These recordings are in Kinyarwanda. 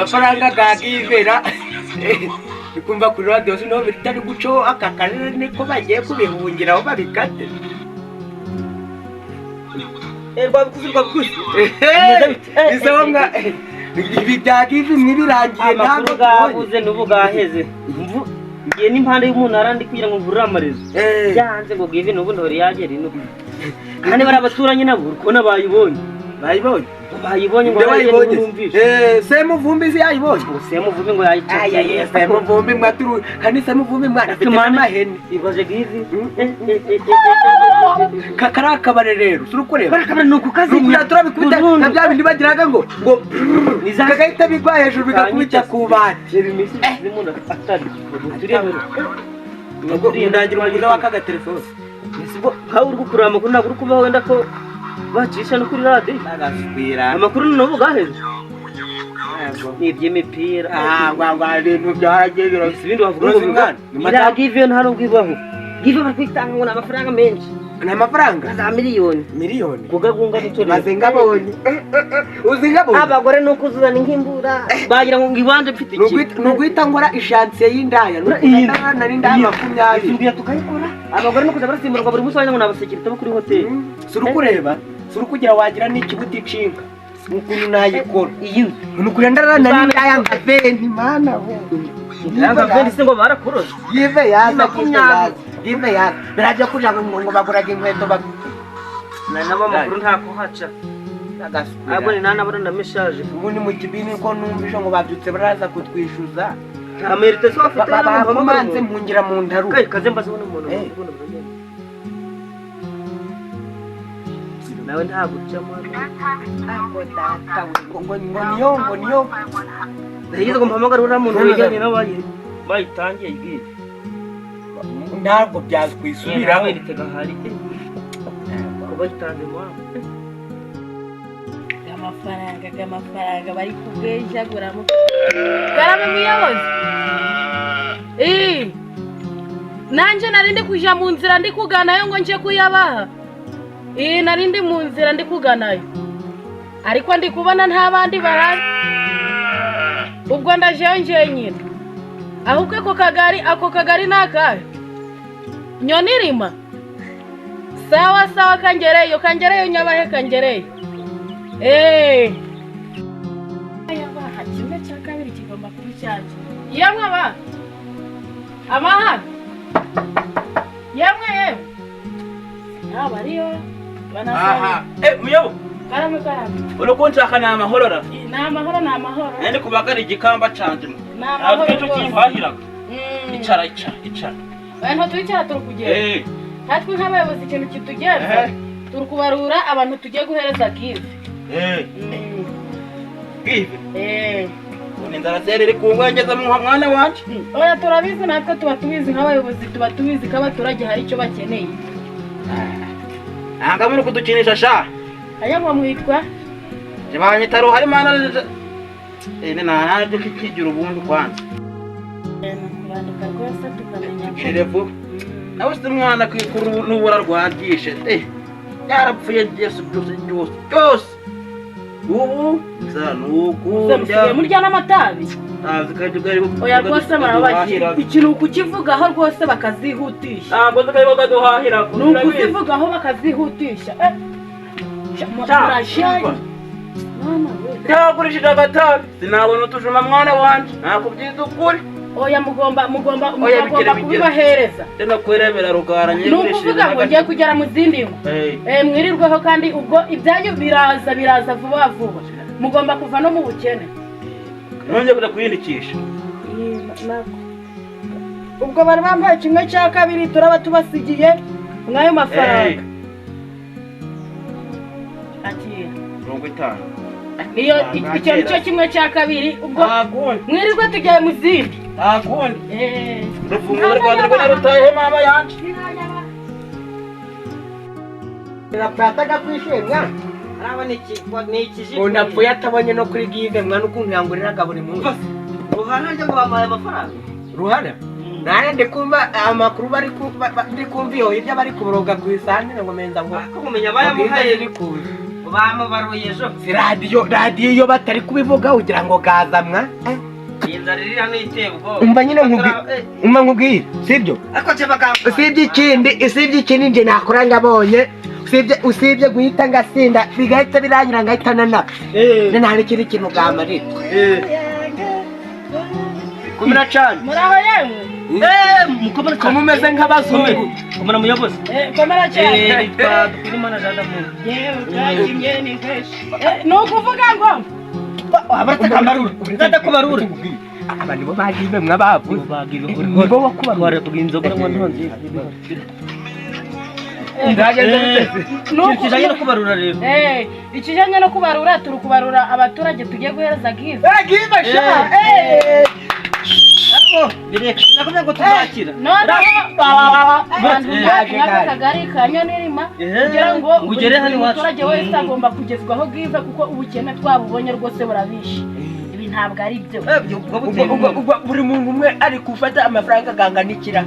amafaranga gagivera bikumva kuri radio sino bitari guco akakarere niko bagiye kubihungira aho babikate babikuzirwa bikuzi isonga ibi byagize nibirangiye ntabwo gabuze nubu gaheze ngiye n'impande y'umunara ndi kugira ngo mvurire amarezo byanze ngo give nubu ndori yagera ino kandi bari abaturanyi nabo urikubona bayibonye ngo bayibonye Semuvumbi si yayibonye Semuvumbi ngo yayicaye Semuvumbi mwaturu kandi Semuvumbi mwarafite amahene ibaje gizi karakabare rero surukureba karakabare nuko kazi turabikubita nabya bindi bagiraga ngo nizagahita bigwa hejuru bigakubita ku bati ibimisi zimunda atari turiye ndagira umugura wakaga telefone sibwo hawo uri gukurura amakuru ntabwo uri kubaho wenda ko bacisha no kuri radio agasubira amakuru nubu gaheze n'iby'imipira ibintu byaragera ibindi bavuga ngo give nta nubwo ibaho give bakwitanga ngo amafaranga menshi n'amafaranga za miliyoni kugagunga bitore maze ngabonye uzi ngabonye abagore nuko uzana nk'imbura bagira ngo ngibanje mfite iki nuguhita ngora ishantiye y'indaya n'indana n'indaya 20 imbiya tukayikora abagore nuko zabarasimburwa buri musi ngo nabasekirite bo kuri hotel surukureba surukugira wagira n'ikibuti cinka ukuntu nayikora iyi nukuri ndarana n'indaya ngaveni mana ho yanga veni se ngo barakuroza yive yaza give yaza biraje kuja ngo baguraga inkweto nabo amakuru nta kuhaca agone nabona na message ubundi mu kibini ko numvisho ngo babyutse baraza kutwishuza amerite so afite bamanze mpungira mu ndaru kaze mbaze ubona umuntu nawe ntabwo cyamo ako data ngo niyo ndayize ngo mpamagara ura muntu wijanye n'abayi bayitangiye igiye ntabwo byazwisubiraho eritega hari ko bayitanze mwa amafaranga bari kubwejaguramo karame muyobozi nanje narindi kuja mu nzira ndi kuganayo ngo nje kuyabaha narindi mu nzira ndi kuganayo ariko ndi kubona nta bandi barari ubwo ndajeyo njenyine ahubwo ako kagari nakahe nyoni rima sawa kangereyo nyabahe kangereyo yabaha kimwe cya kabiri kigomba kuba icyanjye yemwe amahano yemwe ntabwo ariyo aha muyobo karame uriko nshaka ni amahoro ni amahoro nende kubagara igikamba canje ni amahoro cyo kihahiraga icara abantu twicara turi kugenda natwe nk'abayobozi ikintu kitugenza turi kubarura abantu tugiye guhereza give inzara zerere ku ngwengeza mu mwana wanje oya turabizi natwe tuba tubizi nk'abayobozi tuba tubizi ko abaturage hari icyo bakeneye ntabwo muri kudukinisha sha ayamwa mwitwa jabanye taro hari mana ntabwo kigira ubundi kwanza kwandika rwose tukamenya sherevu nawe se mwana kwikuru n'ubura rwagishe yarapfuye byose ubu zanukumbya murya n'amatabi oya rwose marabagira ikintu kukivugaho rwose bakazihutisha ntabwo zikariboga duhahira nukuzivugaho bakazihutisha cyagurishije agatabi sinabona utujuma mwana wanje nakubyiza ukuri oya mugomba kubibahereza tena kwirebera rugara nyine nukuvuga ngo ngiye kugera mu zindi ngo mwirirweho kandi ubwo ibyanyu biraza vuba mugomba kuva no mu bukene nongeye kuja kwiyindikisha ubwo bari bambaye kimwe cya kabiri turaba tubasigiye mwayo mafaranga akira 50 niyo icyo nicyo kimwe cya kabiri ubwo mwirirwe tugiye mu zindi akundi rufungura rwanda rwo narutaye mama yanje Napataga kwishimya arabona iki unapfuye atabonye no kuri give mwana ukuntu yanguriraga buri munsi ruhana nje ngo bamaye amafaranga ruhana nane ndikumva amakuru bari ndikumva iyo hirya bari kuboroga ku isande ngo menza ngo kumenya bayamuhaye rikuze bamubaruye ejo. Si radiyo iyo batari kubivuga ugira ngo gazamwa. Inzara iri hano iteye ubwoba. Umva nyine nkubwire, sibyo? Ariko cyo bagamba. Usibye ikindi nje nakora ngabonye. Usibye guhita ngasinda bigahita birangira ngahita nana. Nta n'ikindi kintu gamarira. Kumira cyane. Muraho yemwe. Mukomera ko mumeze nk'abazungu. Komera muyobozi. Komera cyane. Twirimo na Jada mu. Yewe bwajimye ni keshi. Nukuvuga ngo abaratakambarura. Nzada kubarura. Abandi bo bagime mwabavu. Nibo bakubarura bw'inzoga ngo ntonzi. Ikijanye no kubarura rero. Ikijanye no kubarura turi kubarura abaturage tugiye guhereza give. Give sha. Bireka nakomye ngo tubakira. Abantu kagari kanyonirima kugira ngo ugere hano iwacu. Abaturage wese agomba kugezwaho give kuko ubukene twabubonye rwose burabishe. Ibi ntabwo ari byo. Buri muntu umwe ari gufata amafaranga ganganikira.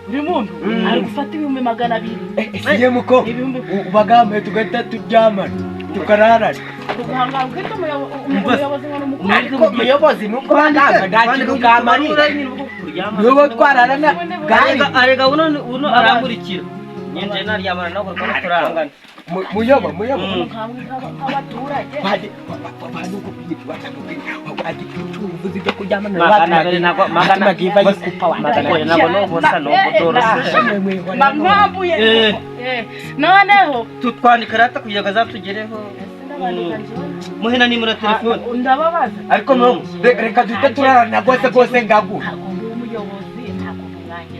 Buri muntu ari gufata 200. Siye muko ubagambe tugahita turyamana tukararana. Tugahanga kwita umuyobozi n'umukuru. Ariko umuyobozi nuko baganga ndakiri ugamarira. Nibo twararana arega uno aramurikira. Nyenje naryamana naho ko turangana. Muyobo nk'abaturage bandi kubyiba bandi kucuruza ibyo kuryamana magana giva yikupa magana nabo no bosa no bodorose noneho tutwandika rata kugira gazatugereho muhena ni muri telefone ndababaza ariko no reka dute turarana gose ngagu umuyobozi ntako mwange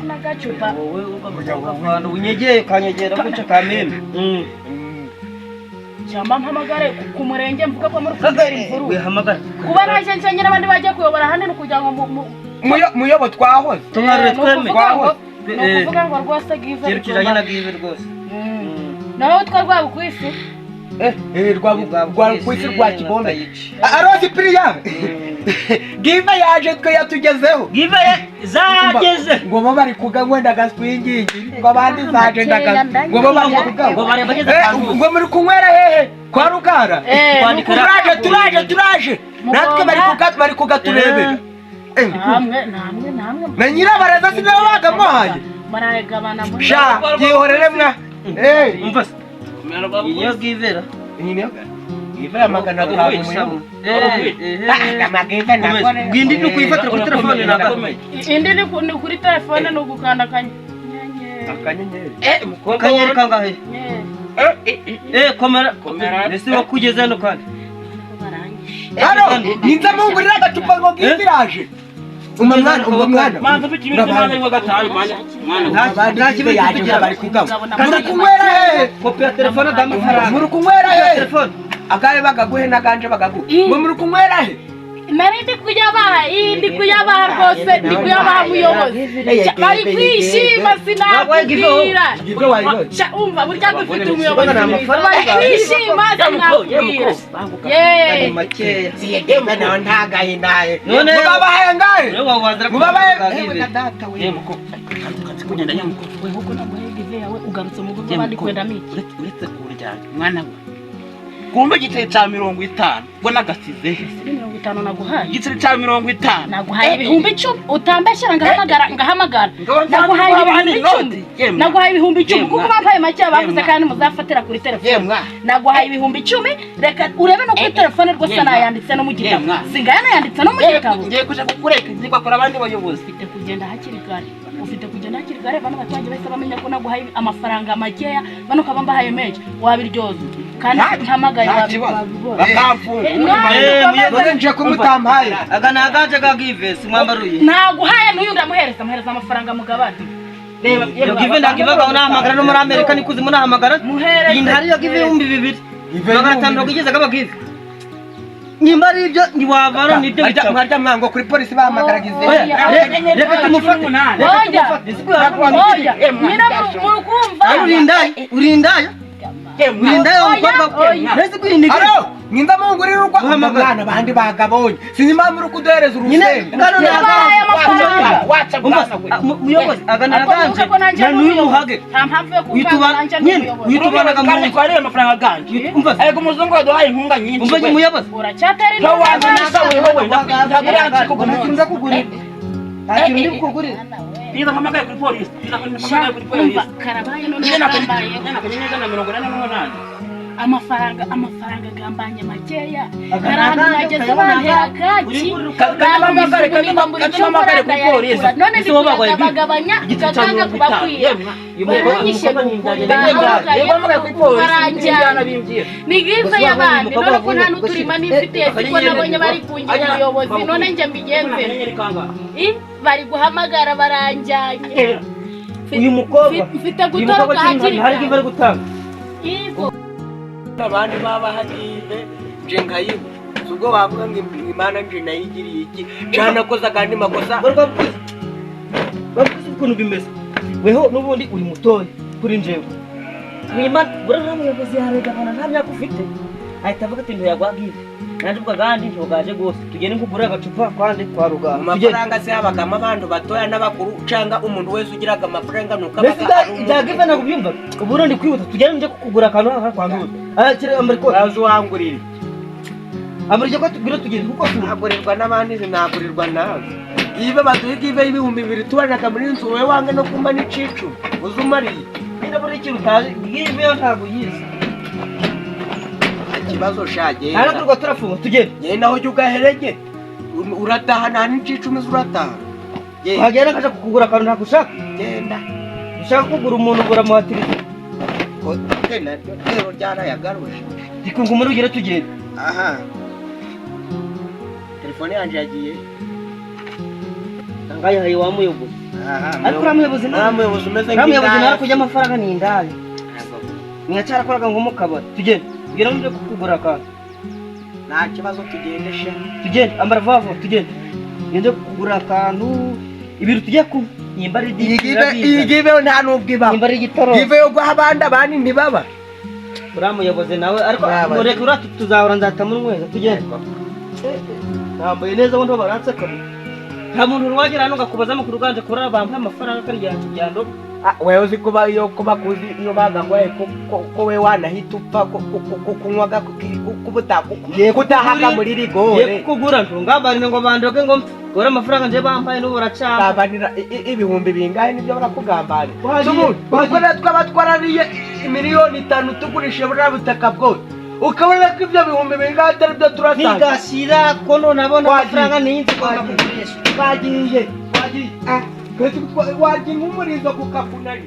nagacupa wowe ugavuga unyegeye kanyegera guca kameme cyamba mpamagare ku murenge mvuga ko muri kugera imvuru wihamagara kuba naje nshanye n'abandi bagiye kuyobora hanene kugira ngo muyobo twahoze tumarure tweme kuvuga ngo rwose give kirukiranye na give rwose naho twarwaba kwisi kwisi rwa kibombe arozi priya give yaje twe yatugezeho give zageze ngo bo bari kugangwenda gaswingingi ngo abandi zaje ndaga ngo bo bari kugangwa ngo bari bageze ngo muri kunywera hehe kwa rugara turaje natwe bari kugaturebera namwe na nyirabaraza sinabo bagamuhaye marayegabana muri sha yihorere mwa umva iyo givera give ya magana atanu amagenda nakore ngindi ni kuyifatira kuri telefone nakomeye indi ni kuri telefone no gukanda akanyenyeri kanyeri kangahe komera nese wakugeze hano kandi hano ninza mungurira agacupa ngo giviraje umwana manza bikimeze mwana ngo gatanu mwana nta kibe yaje bari kugaba muri kunywera he kopi ya telefone d'amafaranga muri kunywera he telefone akaye bagaguhe naganje bagaguhe ngo muri kunywera he nari ndi kuyabaha rwose ndi kuyabaha muyobozi bari kwishima sinakubwira umva burya dufite umuyobozi bari kwishima sinakubwira yeee makeya siyegema nawe ntagaye naye mubabahaye ngahe mubabahaye data we kugenda nyamuko we huko naguhaye give yawe ugarutse mu rugo abandi kwenda miki uretse kuryana mwana we kumbe igiceri cya 50 ngo nagasize 50 naguhaye igiceri cya 50 naguhaye 10,000 utambeshyira ngahamagara naguhaye 10,000 naguhaye 10,000 kuko bampaye make bavuze kandi muzafatira kuri telefone naguhaye 10,000 reka urebe no kuri telefone rwose nayanditse no mu gitabo singana yanditse no mu gitabo ngiye kuja kukureka nzikwa kora abandi bayobozi ufite kugenda hakiri kare bano batangiye bahise bamenya ko naguhaye amafaranga makeya bano kabambahaye menshi wabiryoza kandi ntamagaye bakamfunga none nje kumutampaye aga nagaje ga give simwambaruye naguhaye n'uyu ndamuhereza amafaranga mugabane reba iyo give ndagivaga unahamagara no muri Amerika nikuzi munahamagara iyi ntari yo give 2,000 bagatanga kugeza gaba give nimba ari ibyo ntiwavara nibyo mwarya mwango kuri polisi bahamagara gize reka tumufate urindaye umukobwa nese kwindiga Ninda mungurira urwa mwana bandi bagabonye. Sinzi impamvu uri kuduhereza urusenda. Ngano nagaje. wacha bwana we Muyobozi agana naganje. Na nuyumuhage. nta mpamvu yo kuvuga nanje Uyitubanaga kandi ko ari amafaranga ganje ariko umuzungu yaduhaye inkunga nyinshi umva muyobozi uracyatera no wanze nasa wewe ndakuranze kugura kugurira. Ntakintu ndi kugurira. niba nkamagaye kuri polisi niba nkamagaye kuri polisi karabaye none njye nakambaye nakanyenyeza amafaranga gambanye makeya karahandi nageze bantera kaki kanamagare kuri polisi none ndikubagabanya gakanga kubakwiye yumanyishe ngamagaye kuri polisi nigize y'abandi none ko nta nuturima nifitiye siko nabonye bari kungira ubuyobozi none nje mbigenze bari guhamagara baranjanye uyu mukobwa mfite gutoroka hakiri hari kiva gutanga yego abandi baba hagiye nje nkayibu ubwo bavuga ngo imana nje nayigiriye iki cyane koza kandi makosa bavuze ukuntu bimeze weho nubundi uri mutoya kuri njewe mwimana burana muyobozi yarega bana nta myaka ufite ahita avuga ati ntiyagwagiye nanje ubwo kandi ntogaje gose tugende nkugura agacupa kwande kwa rugara amafaranga se habagama abantu batoya n'abakuru canga umuntu wese ugiraga amafaranga nuko ndagive nakubyumva uburundi kwibuta tugende nje kugura akantu aka kwanduza akire ameriko azo wangurira ameriko ko tugire tugende kuko tunagurirwa n'abandi zinagurirwa nawe ibe baduhiga ibihumbi 2 tubanaga muri nzu wewe wange no kumba n'icicu uzumariye ina buri kintu taje ngibe yo ntago yize kibazo shaje arakurwa turafunga tugende yenda ho ugaherege urataha nta n'icicu mizi urataha wagera kaje kugura akantu ntagushaka genda ushaka kugura umuntu ugura muhatiriza ko tena rero ryara yagaruje ikungu muri ugire tugende aha telefone yanje yagiye tangaye hayi wa muyobozi ariko ramuyobozi ramuyobozi umeze ramuyobozi nara kujya amafaranga ni indani nyacara koraga ngo mukabara tugende tugende nje kugura akantu nta kibazo tugende she tugende ambara vavo tugende nje kugura akantu ibintu tugiye ku nimbari igibe nta nubwiba nimbari gitoro give yo gwa abandi ntibaba uramuyoboze nawe ariko mureke uratu tuzahora nzata muri mweza tugende nambaye neza ngo baratse kabo nta muntu wagira hano gakubaza mu kuruganje kurara bampa amafaranga kari yando wewe uzi kuba iyo kuba kuzi iyo bagangwaye ko we wanahita upfa kunywaga kubutaku kutahaga muri rigore kugura ntungambarine ngo bandoge ngo gora amafaranga nje bampaye no buracamba abanira ibihumbi bingahe nibyo barakugambana bakora twabatwarariye miliyoni 5 tugurishe bura butaka bwo ukabona ko ibyo bihumbi bingahe atari byo turasanga nigashira ko none abona amafaranga ninzi ko kugurisha bagiye wagiye nk'umurizo kukafunari